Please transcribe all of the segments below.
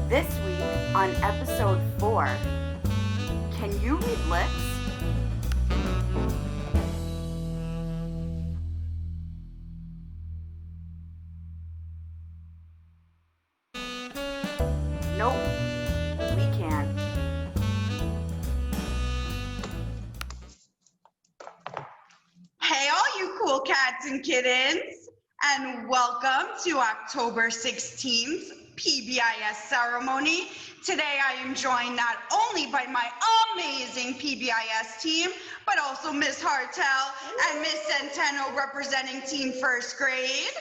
This week on episode 4, can you read lips? Nope, we can't. Hey, all you cool cats and kittens, and welcome to October 16th PBIS ceremony. Today I am joined not only by my amazing PBIS team, but also Miss Hartel and Miss Centeno representing Team First Grade.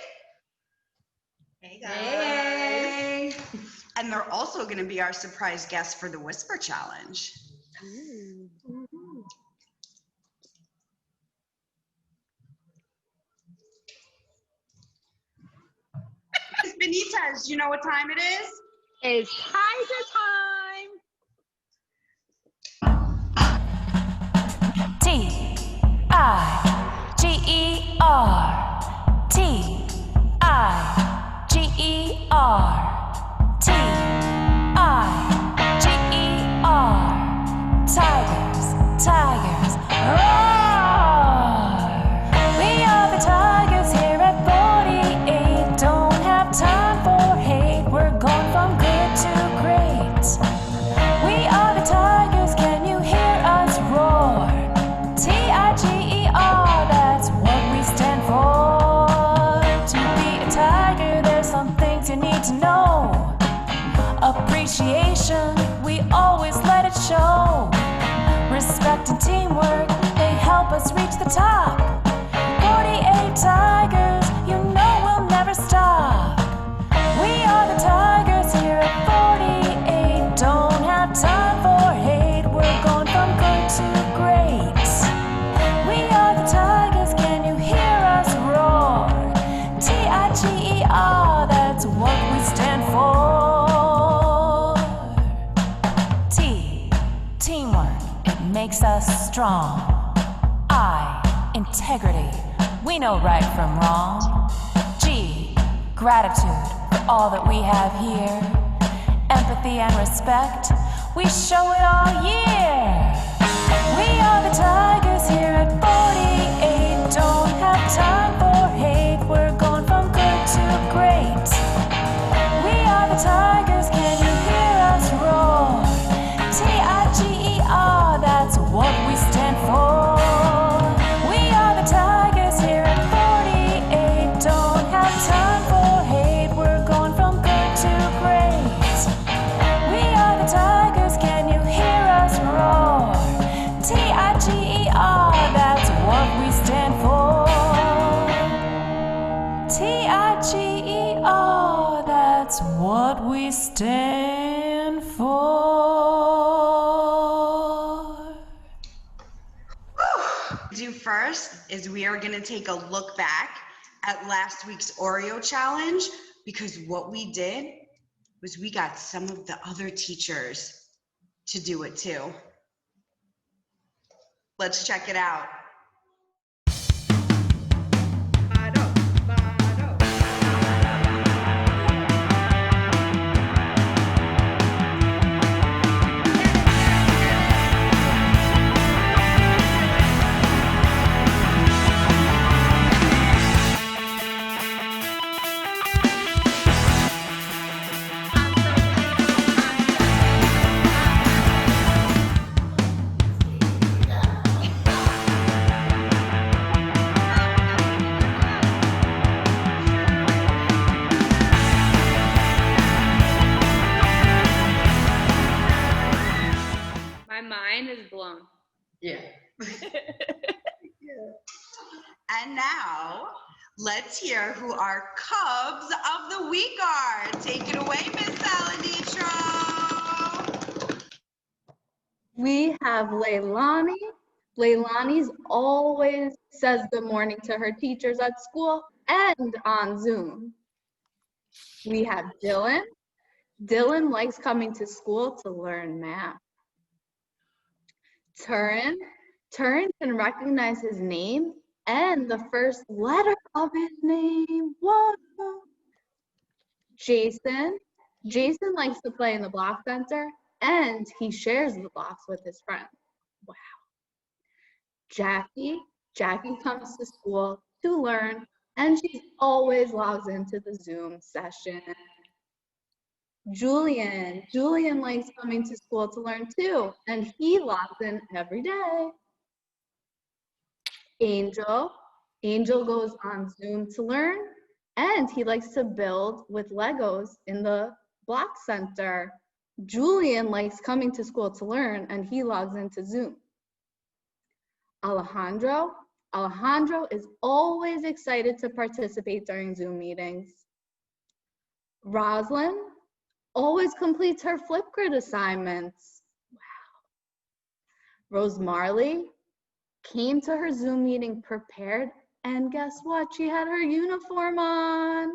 Hey guys. Hey. And they're also going to be our surprise guests for the Whisper Challenge. Miss Benitez, do you know what time it is? It's tiger time. T-I-G-E-R, T-I-G-E-R, T-I-G-E-R, tigers, tigers, roar! We are the tigers here at 48, don't have time for hate, we're going from good to great. We are the tigers, can you hear us roar? T-I-G-E-R, that's what we stand for. To be a tiger, there's some things you need to know. Appreciation, we always let it show. Respect and teamwork, they help us reach the top. 48 tigers, you know we'll never stop. We are the tigers here at 48, don't have time for hate, we're going from good to great. We are the tigers, can you hear us roar? T-I-G-E-R, that's what we stand for. T, teamwork, it makes us strong. I, integrity, we know right from wrong. G, gratitude for all that we have here. Empathy and respect, we show it all year. We are the tigers here at 48, don't have time for hate, we're going from good to great. We are the tigers, can you hear us roar? T-I-G-E-R, that's what we stand for. We are the tigers here at 48, don't have time for hate, we're going from good to great. We are the tigers, can you hear us roar? T-I-G-E-R, that's what we stand for. T-I-G-E-R, that's what we stand for. Do first is we are going to take a look back at last week's Oreo challenge, because what we did was we got some of the other teachers to do it too. Let's check it out. My mind is blown. Yeah. And now, let's hear who our Cubs of the Week are. Take it away, Miss Saladitro. We have Leilani. Leilani's always says good morning to her teachers at school and on Zoom. We have Dylan. Dylan likes coming to school to learn math. Turin can recognize his name and the first letter of his name. Whoa. Jason Jason likes to play in the block center, and he shares the blocks with his friends. Wow. Jackie comes to school to learn, and she always logs into the Zoom session. Julian likes coming to school to learn too, and he logs in every day. Angel goes on Zoom to learn, and he likes to build with Legos in the block center. Julian likes coming to school to learn, and he logs into Zoom. Alejandro is always excited to participate during Zoom meetings. Roslyn always completes her Flipgrid assignments. Wow. Rose Marley came to her Zoom meeting prepared, and guess what? She had her uniform on.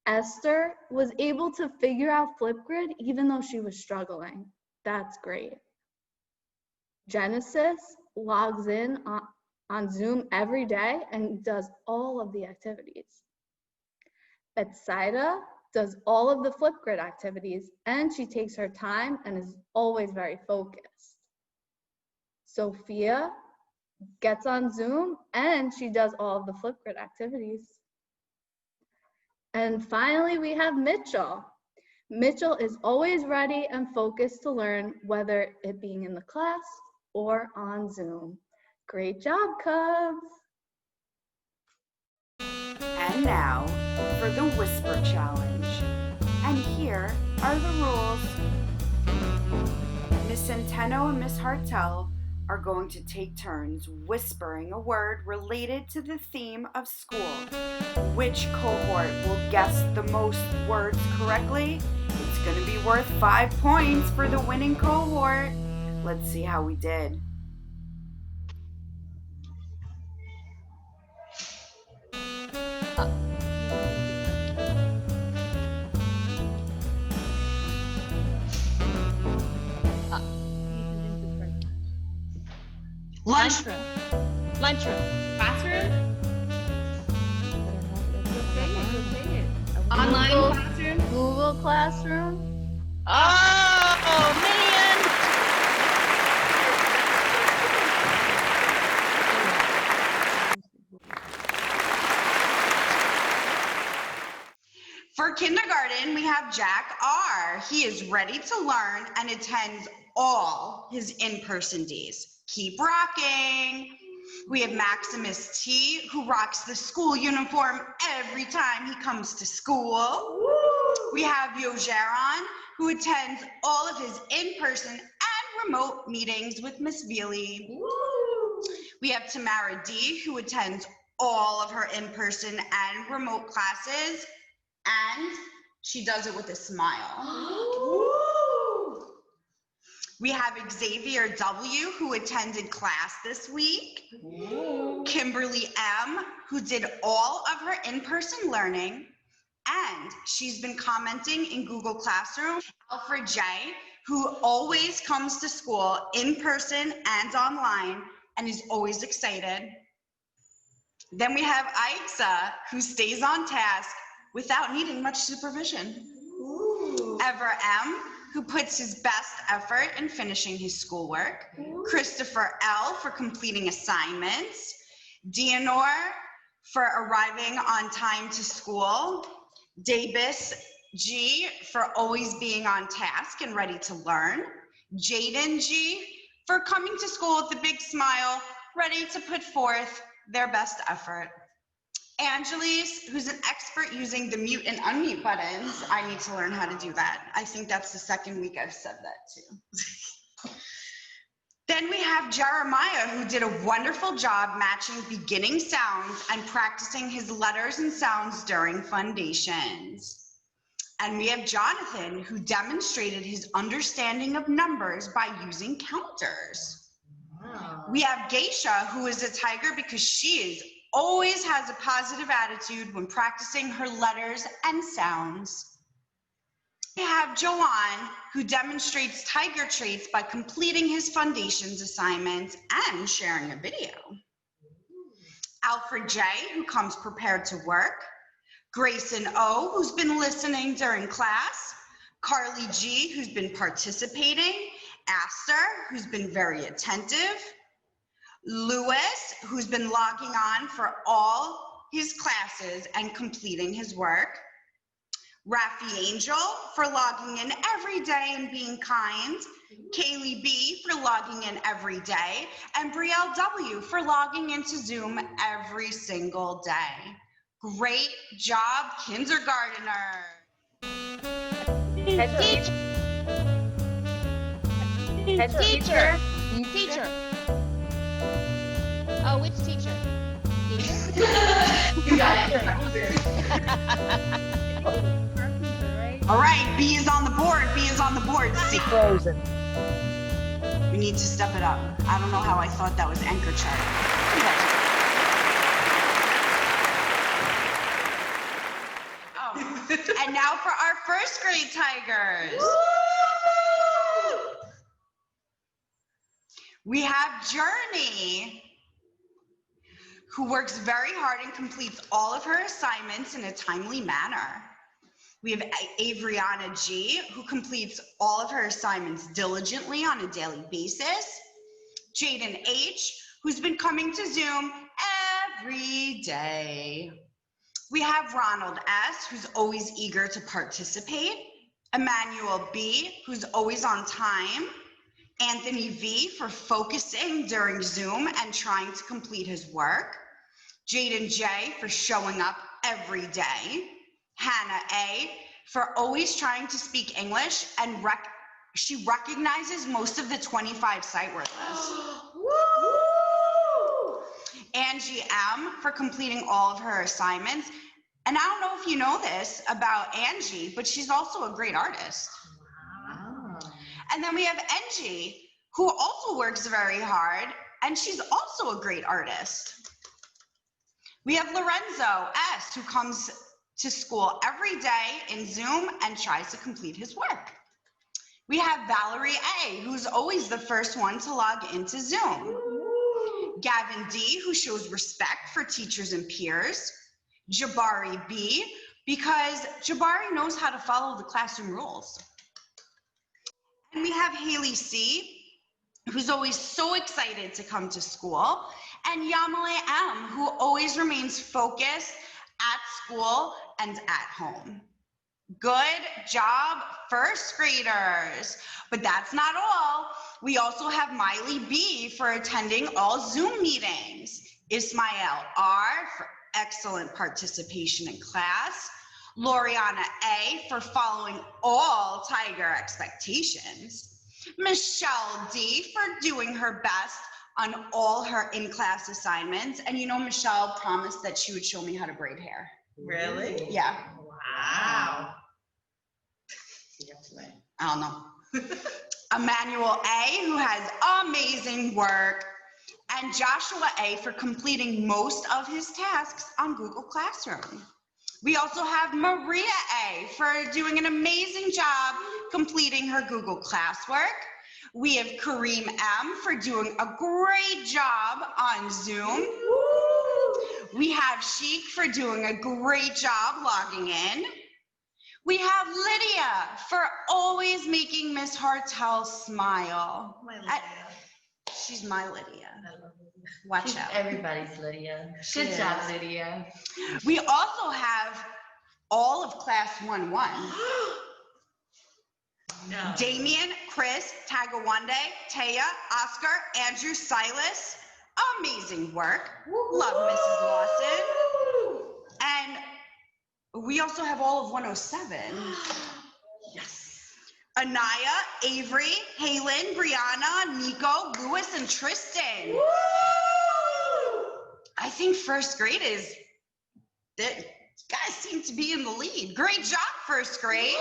Esther was able to figure out Flipgrid even though she was struggling. That's great. Genesis logs in on Zoom every day and does all of the activities. Betsaida does all of the Flipgrid activities, and she takes her time and is always very focused. Sophia gets on Zoom and she does all of the Flipgrid activities. And finally, we have Mitchell. Mitchell is always ready and focused to learn, whether it being in the class or on Zoom. Great job, Cubs. And now for the Whisper Challenge. And here are the rules. Miss Centeno and Miss Hartel are going to take turns whispering a word related to the theme of school. Which cohort will guess the most words correctly? It's going to be worth 5 points for the winning cohort. Let's see how we did. Lunchroom. Classroom. Online classroom. Google Classroom. Oh, million. For kindergarten, we have Jack R. He is ready to learn and attends all his in-person days. Keep rocking. We have Maximus T, who rocks the school uniform every time he comes to school. Woo! We have Yogeron, who attends all of his in-person and remote meetings with Miss Veely. Woo! We have Tamara D, who attends all of her in-person and remote classes, and she does it with a smile. Woo! We have Xavier W, who attended class this week. Ooh. Kimberly M, who did all of her in-person learning, and she's been commenting in Google Classroom. Alfred J, who always comes to school in person and online and is always excited. Then we have Aixa, who stays on task without needing much supervision. Ooh. Ever M, who puts his best effort in finishing his schoolwork. Ooh. Christopher L, for completing assignments. Dianor, for arriving on time to school. Davis G, for always being on task and ready to learn. Jaden G, for coming to school with a big smile, ready to put forth their best effort. Angeles, who's an expert using the mute and unmute buttons. I need to learn how to do that. I think that's the second week I've said that too. Then we have Jeremiah, who did a wonderful job matching beginning sounds and practicing his letters and sounds during foundations. And we have Jonathan, who demonstrated his understanding of numbers by using counters. Wow. We have Geisha, who is a tiger because she always has a positive attitude when practicing her letters and sounds. We have Joanne, who demonstrates tiger traits by completing his foundations assignments and sharing a video. Alfred J, who comes prepared to work. Grayson O, who's been listening during class. Carly G, who's been participating. Aster, who's been very attentive. Lewis, who's been logging on for all his classes and completing his work. Rafi Angel for logging in every day and being kind. Kaylee B for logging in every day. And Brielle W for logging into Zoom every single day. Great job, kindergartner. Head teacher. Head teacher. Teacher. Oh, which teacher? Teacher? You got it. All right, B is on the board. B is on the board. Frozen. We need to step it up. I don't know how I thought that was anchor chart. Oh. And now for our first grade Tigers. We have Journey, who works very hard and completes all of her assignments in a timely manner. We have Avriana G, who completes all of her assignments diligently on a daily basis. Jaden H, who's been coming to Zoom every day. We have Ronald S, who's always eager to participate. Emmanuel B, who's always on time. Anthony V for focusing during Zoom and trying to complete his work. Jaden J for showing up every day. Hannah A for always trying to speak English and she recognizes most of the 25 sight word lists. Angie M for completing all of her assignments. And I don't know if you know this about Angie, but she's also a great artist. And then we have Angie, who also works very hard, and she's also a great artist. We have Lorenzo S, who comes to school every day in Zoom and tries to complete his work. We have Valerie A, who's always the first one to log into Zoom. Gavin D, who shows respect for teachers and peers. Jabari B, because Jabari knows how to follow the classroom rules. And we have Haley C, who's always so excited to come to school, and Yamale M, who always remains focused at school and at home. Good job, first graders. But that's not all. We also have Miley B for attending all Zoom meetings. Ismael R for excellent participation in class. Loriana A for following all Tiger expectations. Michelle D for doing her best on all her in-class assignments. And you know, Michelle promised that she would show me how to braid hair. Really? Yeah. Wow. I don't know. Emmanuel A, who has amazing work. And Joshua A for completing most of his tasks on Google Classroom. We also have Maria A for doing an amazing job completing her Google classwork. We have Kareem M for doing a great job on Zoom. We have Sheik for doing a great job logging in. We have Lydia for always making Miss Hartel smile. My Lydia. She's my Lydia. I love Lydia. Watch She's out. everybody's Lydia. She Good job, is. Lydia. We also have all of class 1-1. No. Damien, Chris, Tagawande, Taya, Oscar, Andrew, Silas. Amazing work. Love Mrs. Lawson. And we also have all of 107. Yes. Anaya, Avery, Halen, Brianna, Nico, Lewis, and Tristan. I think first grade is, that guys seem to be in the lead. Great job, first grade.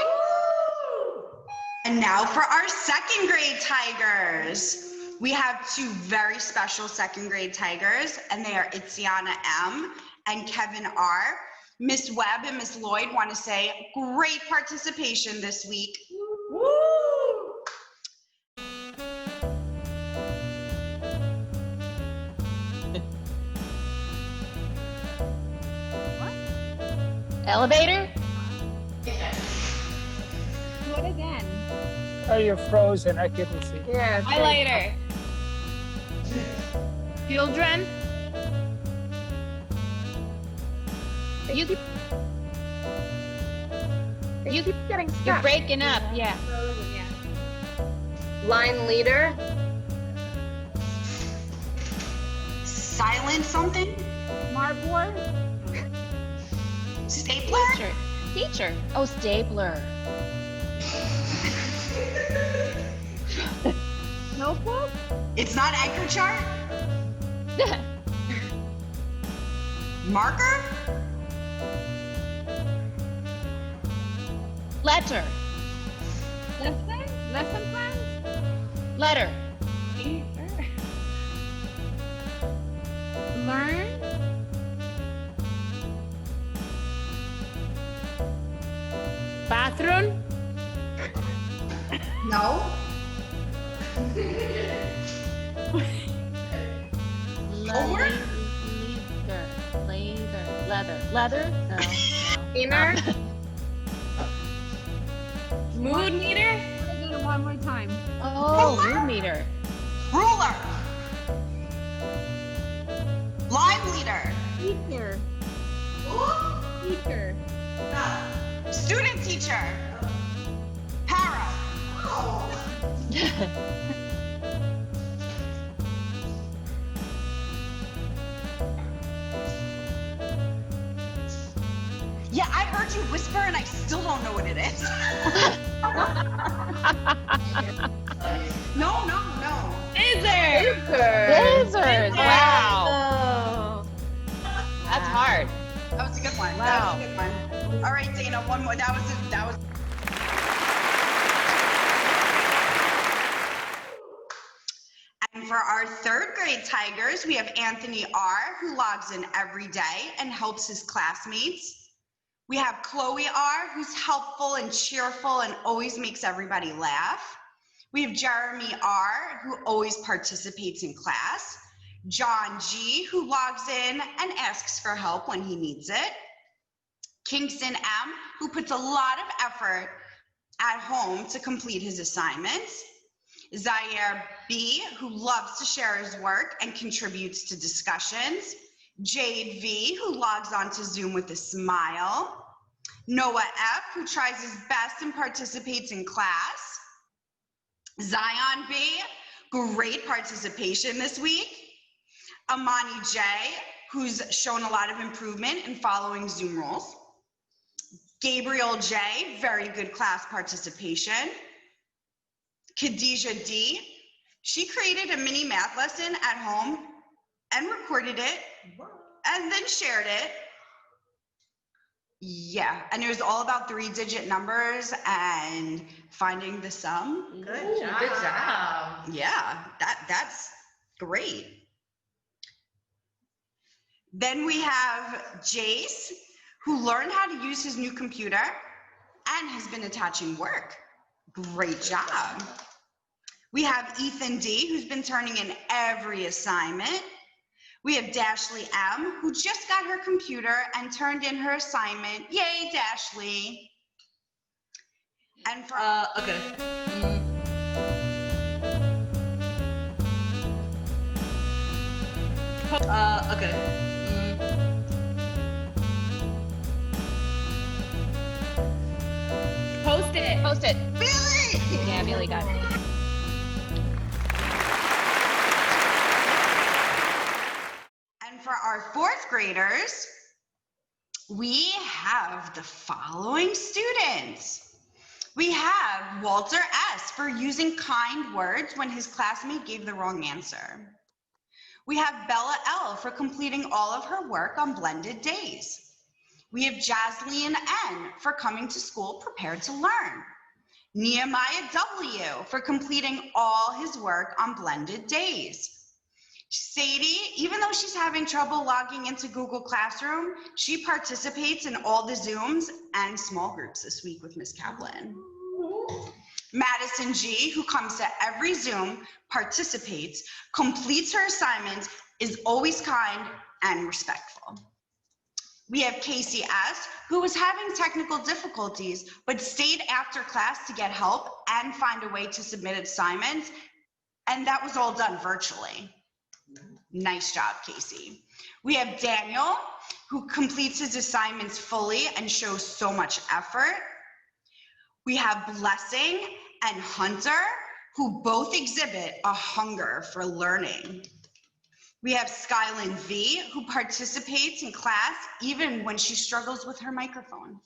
And now for our second grade Tigers. We have two very special second grade Tigers, and they are Itziana M and Kevin R. Miss Webb and Miss Lloyd want to say great participation this week. Elevator? What again? Oh, you're frozen. I couldn't see. Yeah. Highlighter. Children. You keep Getting you're stuck. breaking up. Yeah. Yeah. Line leader. Silent something? Markboard. Stapler? Teacher. Oh, stapler. Notebook. It's not anchor chart? Marker? Letter. Lesson plans. Letter. Learn. Bathroom. No. Homework? Leather. No. Inner. Mood meter. Do it one more time. Oh, mood meter. Ruler. Line leader. Teacher. Teacher. Student teacher. Para. Yeah, I heard you whisper and I still don't know what it is. No. Scissors. Wow. Oh. That's hard. That was a good one. Wow. That was a good one. All right, Dana, one more. That was. And for our third grade Tigers, we have Anthony R., who logs in every day and helps his classmates. We have Chloe R., who's helpful and cheerful and always makes everybody laugh. We have Jeremy R., who always participates in class. John G., who logs in and asks for help when he needs it. Kingston M., who puts a lot of effort at home to complete his assignments. Zaire B., who loves to share his work and contributes to discussions. Jade V., who logs on to Zoom with a smile. Noah F., who tries his best and participates in class. Zion B., great participation this week. Amani J., who's shown a lot of improvement in following Zoom rules. Gabriel J., very good class participation. Khadijah D., she created a mini math lesson at home and recorded it and then shared it. Yeah, and it was all about 3-digit numbers and finding the sum. Good job. Yeah, that's great. Then we have Jace, who learned how to use his new computer and has been attaching work. Great job. We have Ethan D., who's been turning in every assignment. We have Dashley M., who just got her computer and turned in her assignment. Yay, Dashley. And for Okay. Okay. Post it. Billy! Yeah, Billy got it. And for our fourth graders, we have the following students. We have Walter S. for using kind words when his classmate gave the wrong answer. We have Bella L. for completing all of her work on blended days. We have Jasleen N. for coming to school prepared to learn. Nehemiah W. for completing all his work on blended days. Sadie, even though she's having trouble logging into Google Classroom, she participates in all the Zooms and small groups this week with Ms. Kaplan. Madison G., who comes to every Zoom, participates, completes her assignments, is always kind and respectful. We have Casey S., who was having technical difficulties, but stayed after class to get help and find a way to submit assignments, and that was all done virtually. Nice job, Casey. We have Daniel, who completes his assignments fully and shows so much effort. We have Blessing and Hunter, who both exhibit a hunger for learning. We have Skylin V, who participates in class even when she struggles with her microphone.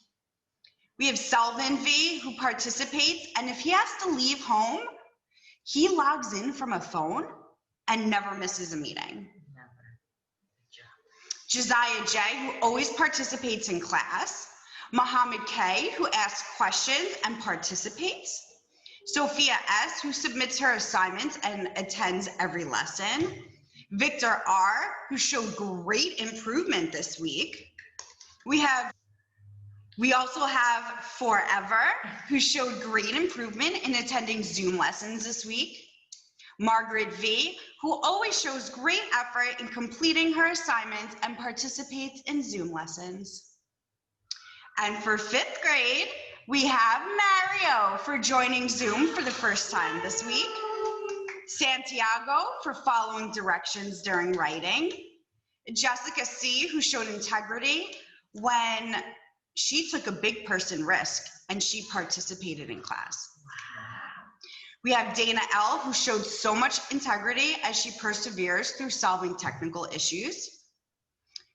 We have Selvin V, who participates, and if he has to leave home, he logs in from a phone and never misses a meeting. Josiah J, who always participates in class. Muhammad K, who asks questions and participates. Sophia S, who submits her assignments and attends every lesson. Victor R, who showed great improvement this week. We also have Forever, who showed great improvement in attending Zoom lessons this week. Margaret V, who always shows great effort in completing her assignments and participates in Zoom lessons. And for 5th grade, we have Mario for joining Zoom for the first time this week. Santiago for following directions during writing. Jessica C, who showed integrity when she took a big person risk and she participated in class. We have Dana L, who showed so much integrity as she perseveres through solving technical issues.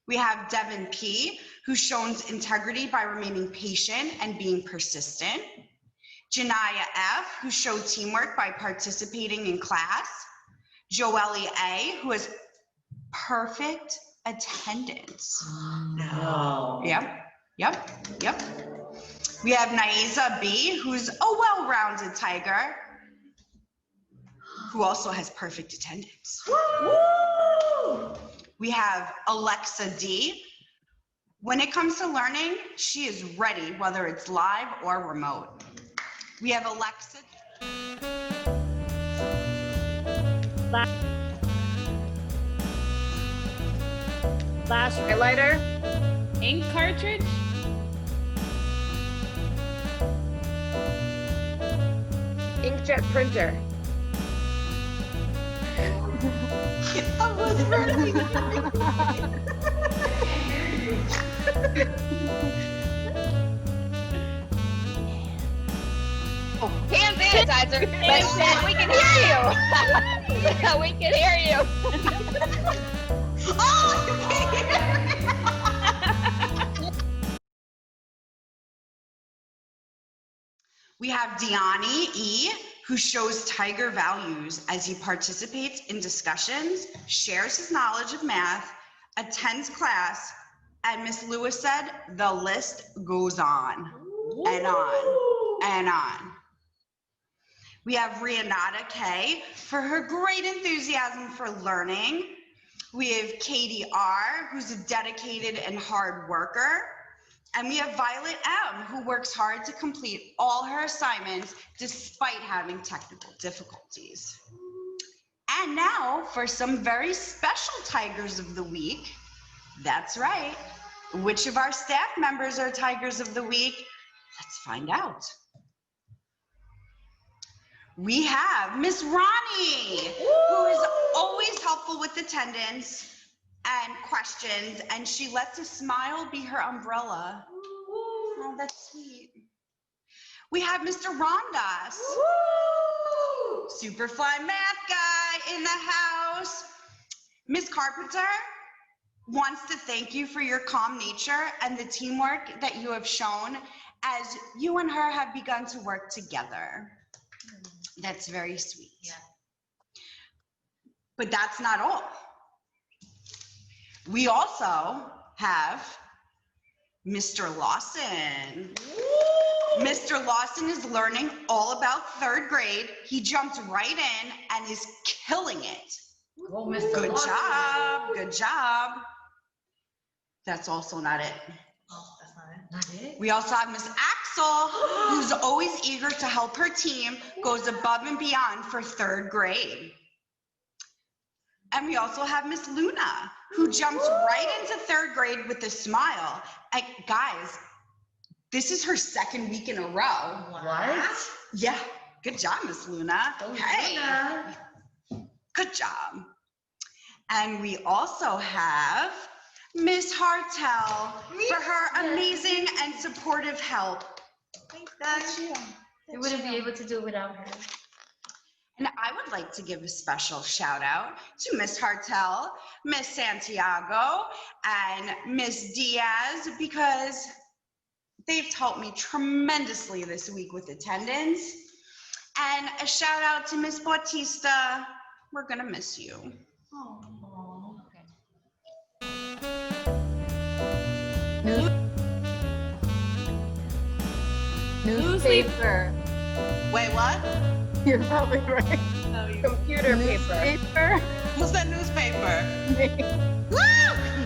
We have Devin P, who shows integrity by remaining patient and being persistent. Janaya F, who showed teamwork by participating in class. Joelle A, who has perfect attendance. No. Yep. We have Naiza B, who's a well-rounded tiger, who also has perfect attendance. Woo! We have Alexa D. When it comes to learning, she is ready, whether it's live or remote. We have Alexa. Flash highlighter. Ink cartridge. Inkjet printer. I was ready. Hand sanitizer. But we can hear you. We can hear you. We have Deani E, who shows tiger values as he participates in discussions, shares his knowledge of math, attends class, and Miss Lewis said, the list goes on and on and on. We have Renata K for her great enthusiasm for learning. We have Katie R, who's a dedicated and hard worker. And we have Violet M, who works hard to complete all her assignments despite having technical difficulties. And now for some very special Tigers of the Week. That's right. Which of our staff members are Tigers of the Week? Let's find out. We have Miss Ronnie, who is always helpful with attendance and questions, and she lets a smile be her umbrella. Oh, that's sweet. We have Mr. Rondas, Superfly math guy in the house. Miss Carpenter wants to thank you for your calm nature and the teamwork that you have shown as you and her have begun to work together. That's very sweet. Yeah. But that's not all. We also have Mr. Lawson. Woo! Mr. Lawson is learning all about 3rd grade. He jumped right in and is killing it. Oh, Mr. Good Lawson. job, good job. That's also not it. Oh, that's not it? We also have Miss Axel, who's always eager to help her team, goes above and beyond for 3rd grade. And we also have Miss Luna, who jumps right into 3rd grade with a smile. Guys, this is her 2nd week in a row. What? Yeah, good job, Miss Luna. Oh, Hey, Luna. good job. And we also have Miss Hartel for her amazing and supportive help. That's you. We wouldn't be able to do it without her. And I would like to give a special shout out to Miss Hartel, Miss Santiago, and Miss Diaz, because they've helped me tremendously this week with attendance. And a shout out to Miss Bautista. We're gonna miss you. Oh, Newspaper. Wait, what? You're probably right. Computer paper. Newspaper. What's that newspaper?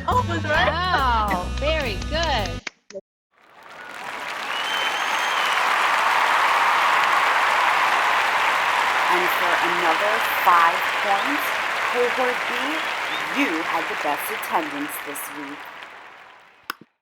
Oh, was right. Wow, very good. And for another 5 points, cohort B, you had the best attendance this week.